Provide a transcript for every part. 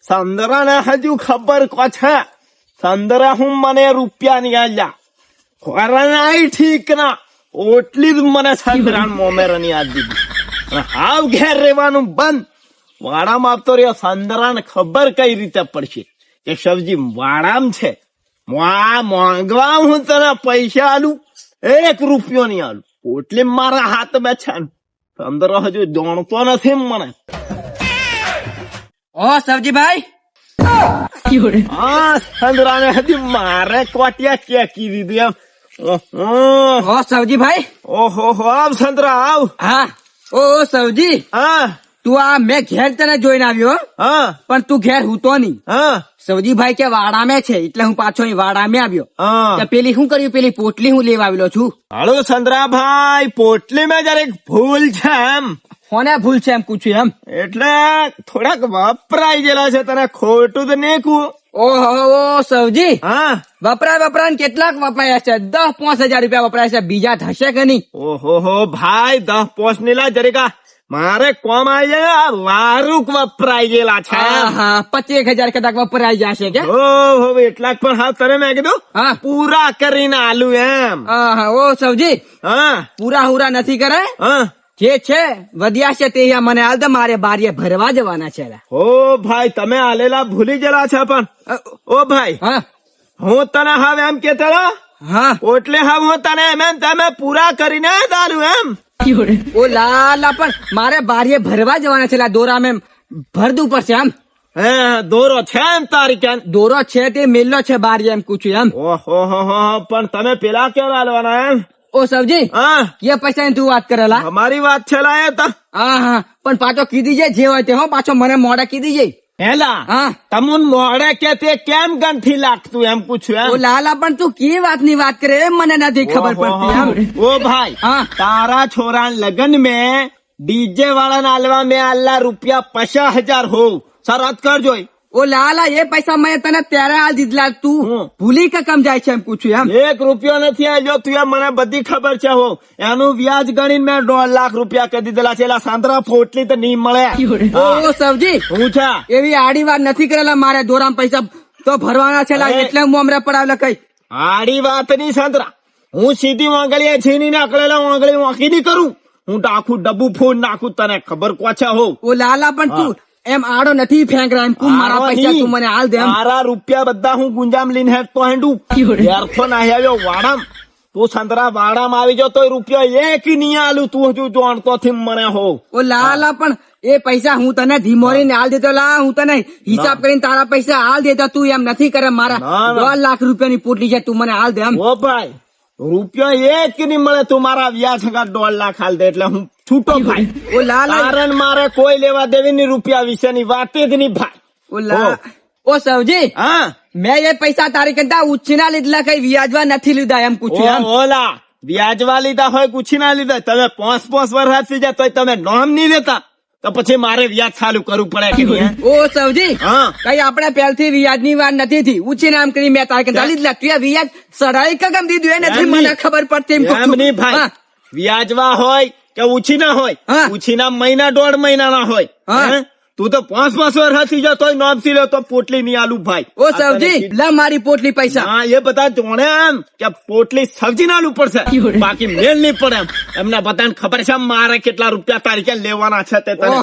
સંદરા ને હજુ ખબર કો છે સંદરા હું મને રૂપિયા ની આલ્યા ખોરાના ઠીક ના ઓટલી જ મને સંદરા મોમેરા ની આ દીધી હાવ ઘેર રહેવાનું બંધ વાડામાં આપતો રહ્યો સંદરા ને ખબર કઈ રીતે પડશે કે સબ્જી વાડામ છે મોંઘવા હું તને પૈસા આલું 1 રૂપિયો નહીં આલું ઓટલી મારા હાથ બેઠા સંદરો હજુ દોણતો નથી મને ઓ સબજીભાઈ હા સંદરાને હજી મારે કોટિયા ચેકી દીધું એમ ઓ સબજીભાઈ ઓહો આવ સંદરા આવ હા ઓ સબજી હા તું આ મેં ઘેર તને જોઈને આવ્યો હા પણ તું ઘેર હુતો નહીં હા સબજીભાઈ કે વાડામે છે એટલે હું પાછો અહીં વાડામે આવ્યો હા તો પેલી શું કર્યું પેલી પોટલી હું લેવા આવેલો છું હાલો સંદરાભાઈ પોટલી માં જરા ભૂલ છે એમ કોને ભૂલ છે એમ પૂછ્યું એમ એટલે થોડાક વપરાઈ ગયેલા છે તને ખોટું તો નીકવું ઓહો સબજી હા વપરાય ને કેટલાક વપરાયા છે 10-5 હજાર રૂપિયા વપરાય છે બીજા થશે કે નહીં ઓહો ભાઈ 10 પોસ્ટ નીલા જરીકા મારે કોમ આવી જાય વારુક વપરાઈ ગયેલા છે હા 25,000 કદાચ વપરાઈ જશે કે ઓહો એટલાક પણ હા તને મેં કીધું હા પૂરા કરીને આલુ એમ હા ઓ સબજી હા પૂરા હુરા નથી કરે હા જે છે વધ્યા છે તે મને હાલ દે મારે બારીએ ભરવા જવાના છે ઓ ભાઈ તમે આલેલા ભૂલી ગયેલા છે પણ ઓ ભાઈ હા હું તને હવે એમ કેતો હા એટલે હવે હું તને એમ તમે પૂરા કરીને દાલું એમ ઓ લાલા પણ મારે બારીએ ભરવા જવાના છે દોરા મેં ભરદું પડશે એમ હે દોરો છે એમ તારી ક્યાં દોરો છે તે મેલ્લો છે બારીએ એમ પૂછ્યું એમ ઓહો પણ તમે પેલા ક્યાં આલવાના એમ ઓ સબજી હા કે પૈસા ની તું વાત કરેલા અમારી વાત છે લાય તા હા પણ પાછો કીધી જાય જે હોય તે હો પાછો મને મોડા કીધી જાય હેલા હા તમુન મોડે કે તે કેમ ગંઠી લાગતું એમ પૂછ્યું ઓ એમ લાલા પણ તું કે વાત ની વાત કરે એમ મને નથી ખબર પડતી એમ ઓ ભાઈ હા તારા છોરા લગન में डीजे वाला नालवा में अल्लाह रुपया 50,000 हो शरत करजो ઓ લાલા એ પૈસા મેં તને ત્યારે હાલ દીધલા તું ભૂલી કે કમ જાય છે એમ પૂછ્યું એમ 1 રૂપિયો નથી આવ્યો તું મને બધી ખબર છે હો એનું વ્યાજ ગણીને મેં 1.5 લાખ રૂપિયા કરી દીધેલા છે એલા સાંતરા પોટલી તો નહીં મળે ઓ સબજી હું છે એવી આડી વાત નથી કરેલા મારે દોરામ પૈસા તો ભરવાના છે એટલે હું હમણાં પડાવેલા કઈ આડી વાત નહીં સાંતરા હું સીધી વાંગળીએ છીની નાખેલા વાંગળી વાંકી નહીં કરું હું તો આખું ડબ્બુ ફોડ નાખું તને ખબર કોછા હો ઓ લાલા પણ તું એમ આડો નથી ફેંક રહ્યા એમ તું મારા પૈસા તું મને હાલ દે એમ મારા રૂપિયા બધા હું ગુંજામ લઈને હેઠતો હેંડું યારથો ના આવ્યો વાડામ તું સંતરા વાડામાં આવી જાવ તો રૂપિયા 1 નહીં આલું તું હજુ જાણતો થી મને હો ઓ લાલા પણ એ પૈસા હું તને ધીમોરીને હાલ દેતો લા હું તને હિસાબ કરીને તારા પૈસા હાલ દેતો તું એમ નથી કરે મારા 2 લાખ રૂપિયાની પોટલી છે તું મને હાલ દે એમ ઓ ભાઈ રૂપિયા 1 નહીં મળે તું મારા વ્યાજ 1.5 લાખ હાલ દે એટલે હું છૂટો ભાઈ ઓ લાલા કારણ મારે કોઈ લેવા દેવી ની રૂપિયા વિશેની વાત જ નહીં ભાઈ ઓ સવજી હા મેં એ પૈસા તારી કરતા ઉછીના લીધેલા કઈ વ્યાજવા નથી લીધા એમ પૂછ્યું એમ ઓલા વ્યાજવા લીધા હોય પૂછી ના લીધા તમે 5 વર્ષ થઈ જાય તો તમે નોમ નહીં લેતા તો પછી મારે વ્યાજ ચાલુ કરવું પડે કે નહીં? ઓ સવજી હા કઈ આપણે પહેલથી વ્યાજ ની વાત નથી થી ઉછીના આમ કરી મેં તારી કરતા લીધેલા તું વ્યાજ સડાઈ કગમ દીધું એ નથી મને ખબર પડતી એમ નહીં ભાઈ વ્યાજવા હોય કે ઉછીના હોય ઉછીના મહિના 1.5 મહિનાના હોય તું તો 5 વર્ષ થઈ જાય તોય નોમથી લે તો પોટલી નહીં આલુ ભાઈ ઓ સવજી લા મારી પોટલી પૈસા હા એ બધા જોણે એમ કે પોટલી સબ્જી ના આલુ પડશે બાકી મેળ નહીં પડે એમ એમને બધાને ખબર છે મારે કેટલા રૂપિયા તારીખે લેવાના છે તે તને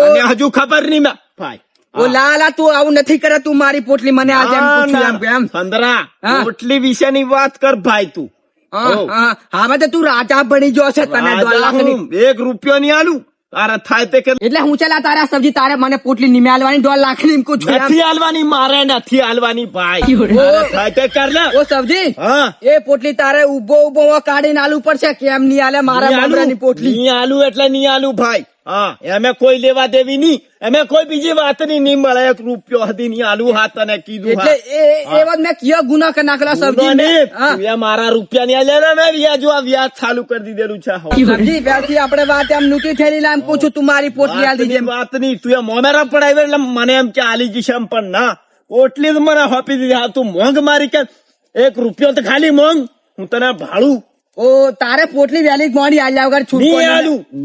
અને હજુ ખબર નહીં મેં ભાઈ ઓ લાલા તું આવું નથી કરે તું મારી પોટલી મને આજે એમ પૂછ્યું એમ સંદરા પોટલી વિશેની વાત કર ભાઈ તું હા તો તું રાજા બની ગયો છે તને 2 લાખ ની 1 રૂપિયો નહીં આલું તારે થાય તે કે એટલે હું ચલા તારા સબ્જી તારે મને પોટલી નિમે આલવાની 2 લાખ ની પૂછું નથી આલવાની મારે નથી આલવાની ભાઈ થાય તે કર લે ઓ સબ્જી એ પોટલી તારે ઉભો કાઢીને આલુ પડશે કેમ નહીં આલે મારા બાબરાની પોટલી નહીં આલુ એટલે નહીં આલુ ભાઈ હા એમે કોઈ લેવા દેવી નહીં એમે કોઈ બીજી વાત નહીં મળે 1 રૂપિયો હતી નહીં આલુ હાથ તને કીધું એટલે એ વાત મેં કયો ગુનો કરી નાખેલો સબ્જી મારા રૂપિયા ની આલે મેં વ્યાજ ચાલુ કરી દીધેલું છે સબ્જી ત્યારથી આપણે વાત એમ નૂકી થયેલી લામ પૂછું તું મારી પોટલી આલી દીધી વાત નહીં તું મોમેરા પડાવે એટલે મને એમ કે આલી જશે એમ પણ ના પોટલી જ મને આપી દીધી હા તું મોંઘ મારી કે 1 રૂપિયો તો ખાલી મોંઘ હું તને ભાડું ઓ તારે પોટલી વેલી મોડી આલ્યા વગર છૂટકો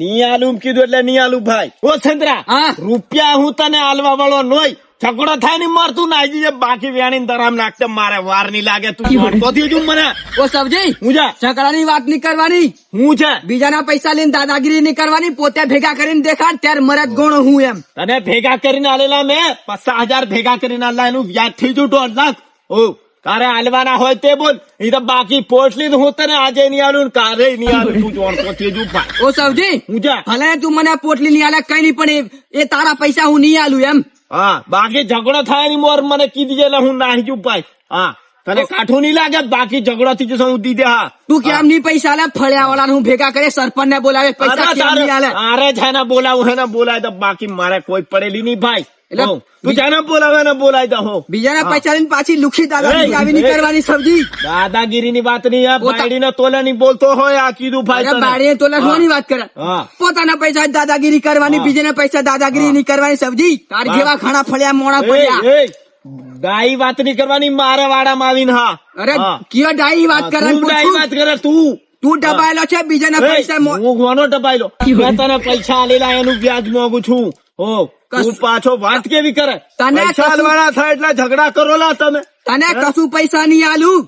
નહીં આલુ કીધું એટલે નહીં આલુ ભાઈ ઓ ચંદ્રા રૂપિયા હું તને આલવા વાળો નોય ઝઘડો થાય ને માર તું નાઈ જજે બાકી વેણી દરામ નાખતે મારે વાર નહીં લાગે તું તો હજુ મને ઓ સબજી હું છે ઝઘડાની વાત નહીં કરવાની, હું છે બીજાના પૈસા લઈને દાદાગીરી નહીં કરવાની, પોતે ભેગા કરીને દેખાડ ત્યારે મરદ ગણો હું એમ. તને ભેગા કરીને આલેલા મેં 50,000 ભેગા કરીને આલેલા એનું વ્યાજ થઈ ગયું 1.5 લાખ. ઓ તારે હાલવાના હોય તે બોલ, એ તો બાકી પોટલી હું તને આજે નહીં આલું ને કાલે નહીં આલું તું જોણ તો તેજુ ભાઈ. ઓ સબજી હું છે ભલે તું મને પોટલી નહીં આલે કઈ નહીં, પણ એ તારા પૈસા હું નહીં આલું એમ. હા બાકી ઝઘડો થાય ની મોર મને કીધી એટલે હું નાહી જુ ભાઈ. હા તને કાઠું નહીં લાગે બાકી ઝઘડો થઈ જશે હું દીધે. હા તું કેમ નહીં પૈસા આલે? ફળિયા વાળા હું ભેગા કરે, સરપંચ ને બોલાવે, પૈસા કેમ નહીં આલે? અરે છે ને બોલાવું હે ને બોલાય તો બાકી મારે કોઈ પડેલી નહીં ભાઈ. એટલે તું જાને બોલાવે ને બોલાય તો હો બીજાના પૈસા લઈને પાછી લુખી દાદાગીરી આવી નહીં કરવાની સબજી. દાદાગીરી ની વાત નહીં, બાયડી ને તોલે ની બોલતો હોય આ કીધું ભાઈ તને. બાળી તો લખવાની વાત કરે, હા પોતાના પૈસા દાદાગીરી કરવાની, બીજાના પૈસા દાદાગીરી નહીં કરવાની સબજી. તાર જેવા ખાણા ફળ્યા મોણા પડ્યા. એ ડાઈ વાત નહીં કરવાની મારા વાડામાં આવીને. હા અરે કયો ડાઈ વાત કરે? તું ડાઈ વાત કરે તું દબાયેલો છે બીજાના પૈસા. હું કોનો દબાયેલો? મેં તને પૈસા આલેલા એનું વ્યાજ માંગુ છું. હો તું પાછો વાત કેવી કરે? તને પૈસા આલવાના થાય એટલે ઝઘડા કરોલા તમે. તને કશું પૈસા નહીં આલું,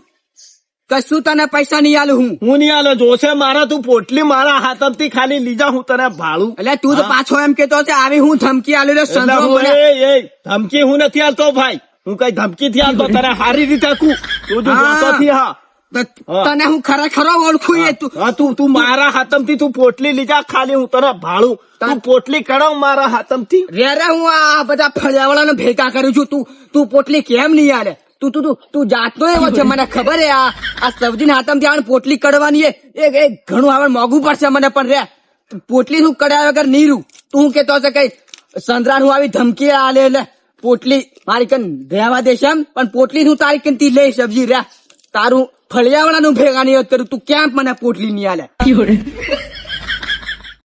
કશું તને પૈસા નહીં આલું હું નહીં આલો. જોશે મારા તું પોટલી મારા હાથમથી ખાલી લીજા હું તને ભાડું. એટલે તું તો પાછો એમ કેતો છે આવી હું ધમકી આલું એટલે હું ધમકી હું નથી આલતો ભાઈ, હું કઈ ધમકી થી આલતો તને હારી રીતે કહું તું જોતો થી. હા તને હું ખરેખર ઓળખું એ તું મારા હાથમથી તું પોટલી લીજા ખાલી હું તને ભાડું. તું પોટલી કરાવ મારા હાથમથી. રેરે હું આ બધા ફળિયાવાળાને ભેગા કરું છું, તું પોટલી કેમ નહીં આલે? તું જાતનો એવો છે મને ખબર હે. આ સબ્જી હાથમથી આને પોટલી કડવાની એ ઘણું આવે મોંઘું પડશે મને, પણ રે પોટલી નું કડાયા વગર નહીં રૂ. તું કેતો છે કઈ સંદ્રા હું આવી ધમકી આલે એટલે પોટલી મારી કન રહેવા દેશે એમ, પણ પોટલી હું તારી કન થી લઈ સબ્જી રે. તારું ફળિયાવાળાનું ભેગા નહીં કરું, તું કેમ મને પોટલી નહીં આલે?